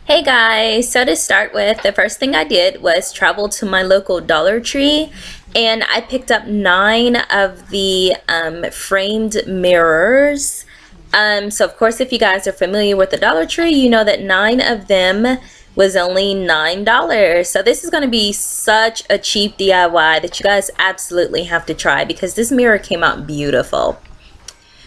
Hey guys, so to start with, the first thing I did was travel to my local Dollar Tree and I picked up 9 of the framed mirrors. So of course, if you guys are familiar with the Dollar Tree, you know that 9 of them was only $9. So this is going to be such a cheap DIY that you guys absolutely have to try because this mirror came out beautiful.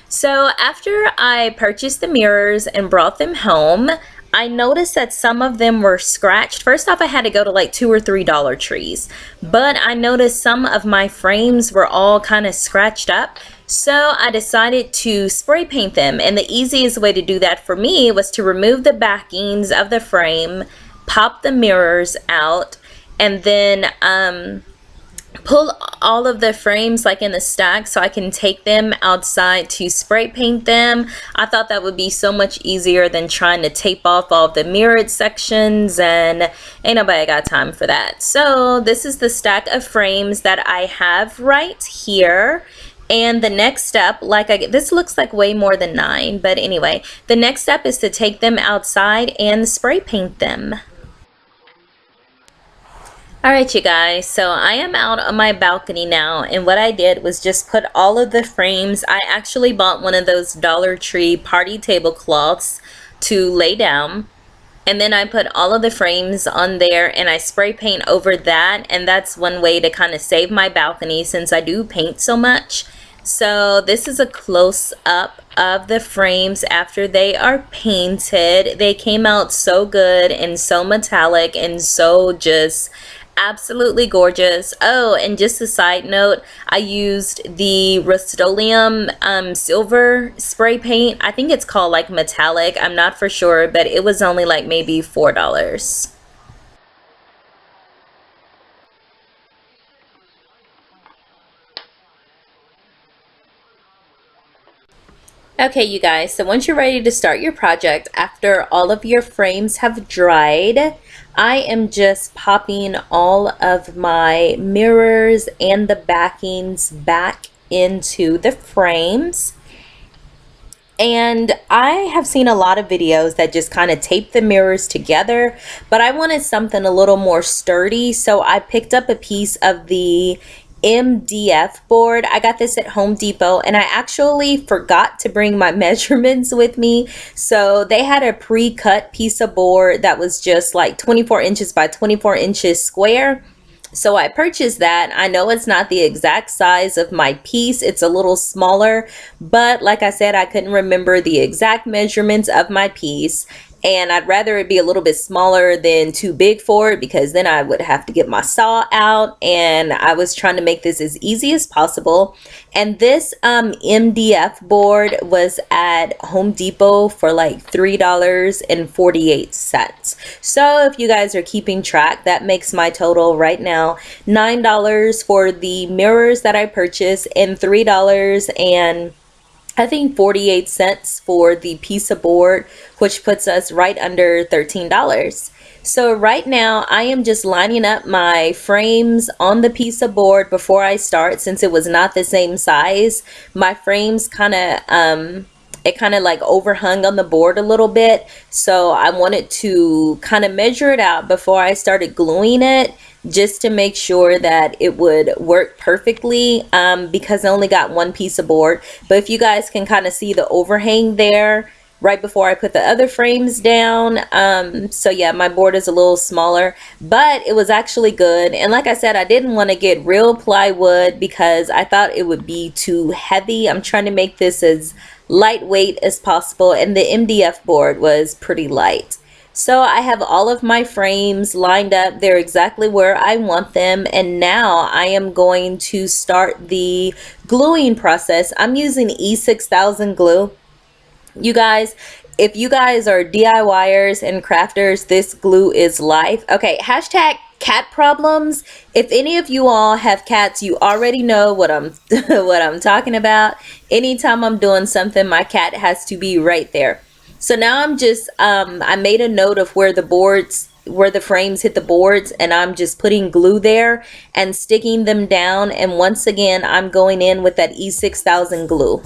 So after I purchased the mirrors and brought them home, I noticed that some of them were scratched. First off, I had to go to like 2 or 3 Dollar Trees, but I noticed some of my frames were all kind of scratched up. So I decided to spray paint them, and the easiest way to do that for me was to remove the backings of the frame, pop the mirrors out, and then pull all of the frames like in the stack so I can take them outside to spray paint them. I thought that would be so much easier than trying to tape off all the mirrored sections, and ain't nobody got time for that. So this is the stack of frames that I have right here. And the next step, this looks like way more than 9, but anyway, the next step is to take them outside and spray paint them. Alright you guys, so I am out on my balcony now, and what I did was just put all of the frames. I actually bought one of those Dollar Tree party tablecloths to lay down, and then I put all of the frames on there and I spray paint over that, and that's one way to kind of save my balcony since I do paint so much. So this is a close-up of the frames after they are painted. They came out so good and so metallic and so just absolutely gorgeous. Oh, and just a side note, I used the Rust-Oleum silver spray paint. I think it's called like metallic, I'm not for sure, but it was only like maybe $4. Okay, you guys, so once you're ready to start your project, after all of your frames have dried, I am just popping all of my mirrors and the backings back into the frames. And I have seen a lot of videos that just kind of tape the mirrors together, but I wanted something a little more sturdy, so I picked up a piece of the MDF board. I got this at Home Depot, and I actually forgot to bring my measurements with me. So they had a pre-cut piece of board that was just like 24 inches by 24 inches square. So I purchased that. I know it's not the exact size of my piece. It's a little smaller, but like I said, I couldn't remember the exact measurements of my piece. And I'd rather it be a little bit smaller than too big for it, because then I would have to get my saw out, and I was trying to make this as easy as possible. And this MDF board was at Home Depot for like $3.48. So if you guys are keeping track, that makes my total right now $9 for the mirrors that I purchased, and $3 and I think 48 cents for the piece of board, which puts us right under $13. So right now I am just lining up my frames on the piece of board before I start. Since it was not the same size, my frames kind of it kind of like overhung on the board a little bit, so I wanted to kind of measure it out before I started gluing it, just to make sure that it would work perfectly, because I only got one piece of board. But if you guys can kind of see the overhang there right before I put the other frames down, so yeah, my board is a little smaller, but it was actually good. And like I said, I didn't want to get real plywood because I thought it would be too heavy. I'm trying to make this as lightweight as possible, and the MDF board was pretty light. So I have all of my frames lined up. They're exactly where I want them, and now I am going to start the gluing process. I'm using E6000 glue. You guys, if you guys are DIYers and crafters, this glue is life. Okay, hashtag cat problems. If any of you all have cats, you already know what I'm what I'm talking about. Anytime I'm doing something, my cat has to be right there. So now I'm just I made a note of where the frames hit the boards, and I'm just putting glue there and sticking them down. And once again, I'm going in with that E6000 glue.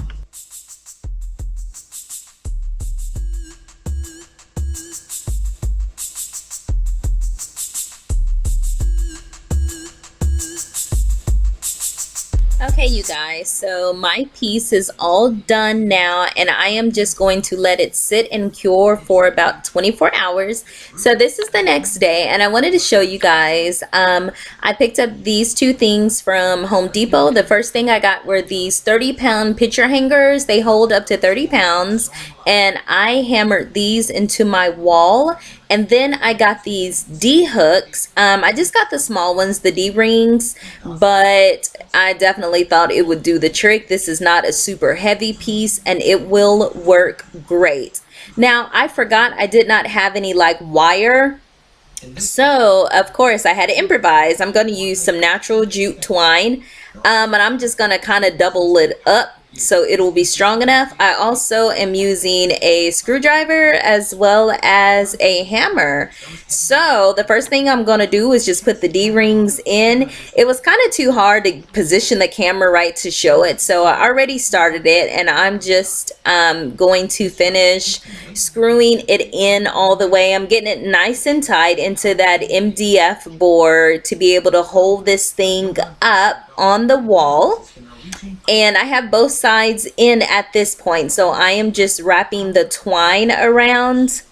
Okay, you guys, so my piece is all done now, and I am just going to let it sit and cure for about 24 hours. So this is the next day, and I wanted to show you guys. I picked up these two things from Home Depot. The first thing I got were these 30-pound picture hangers. They hold up to 30 pounds, and I hammered these into my wall. And then I got these D hooks. I just got the small ones, the D rings, but I definitely thought it would do the trick. This is not a super heavy piece, and it will work great. Now, I forgot I did not have any like wire. So, of course, I had to improvise. I'm going to use some natural jute twine, and I'm just going to kind of double it up so it will be strong enough. I also am using a screwdriver as well as a hammer. So the first thing I'm going to do is just put the D-rings in. It was kind of too hard to position the camera right to show it, so I already started it, and I'm just going to finish screwing it in all the way. I'm getting it nice and tight into that MDF board to be able to hold this thing up on the wall. And I have both sides in at this point, so I am just wrapping the twine around,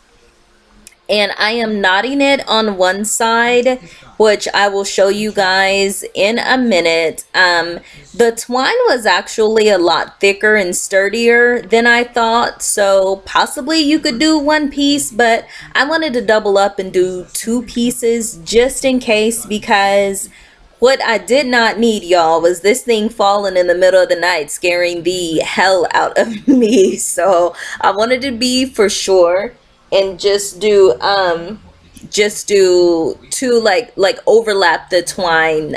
and I am knotting it on one side, which I will show you guys in a minute. The twine was actually a lot thicker and sturdier than I thought, so possibly you could do one piece, but I wanted to double up and do two pieces just in case, because what I did not need, y'all, was this thing falling in the middle of the night, scaring the hell out of me. So I wanted to be for sure and just do two like overlap the twine,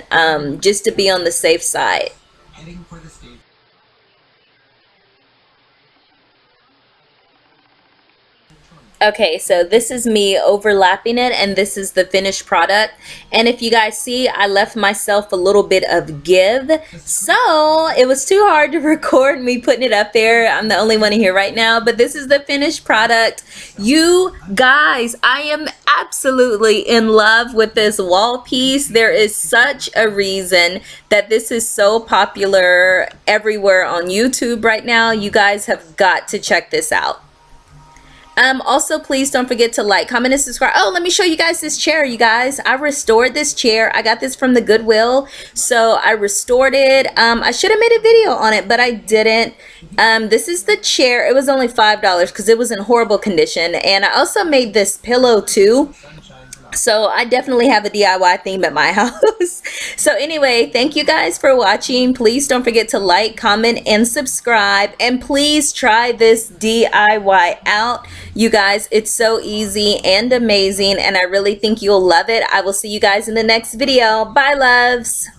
just to be on the safe side. Okay, so this is me overlapping it, and this is the finished product. And if you guys see, I left myself a little bit of give, so it was too hard to record me putting it up there. I'm the only one here right now, but this is the finished product. You guys, I am absolutely in love with this wall piece. There is such a reason that this is so popular everywhere on YouTube right now. You guys have got to check this out. Also, please don't forget to like, comment, and subscribe. Oh, let me show you guys this chair, you guys. I restored this chair. I got this from the Goodwill, so I restored it. I should have made a video on it, but I didn't. This is the chair. It was only $5 because it was in horrible condition, and I also made this pillow too. So I definitely have a DIY theme at my house. So anyway, thank you guys for watching. Please don't forget to like, comment, and subscribe. And please try this DIY out. You guys, it's so easy and amazing, and I really think you'll love it. I will see you guys in the next video. Bye, loves.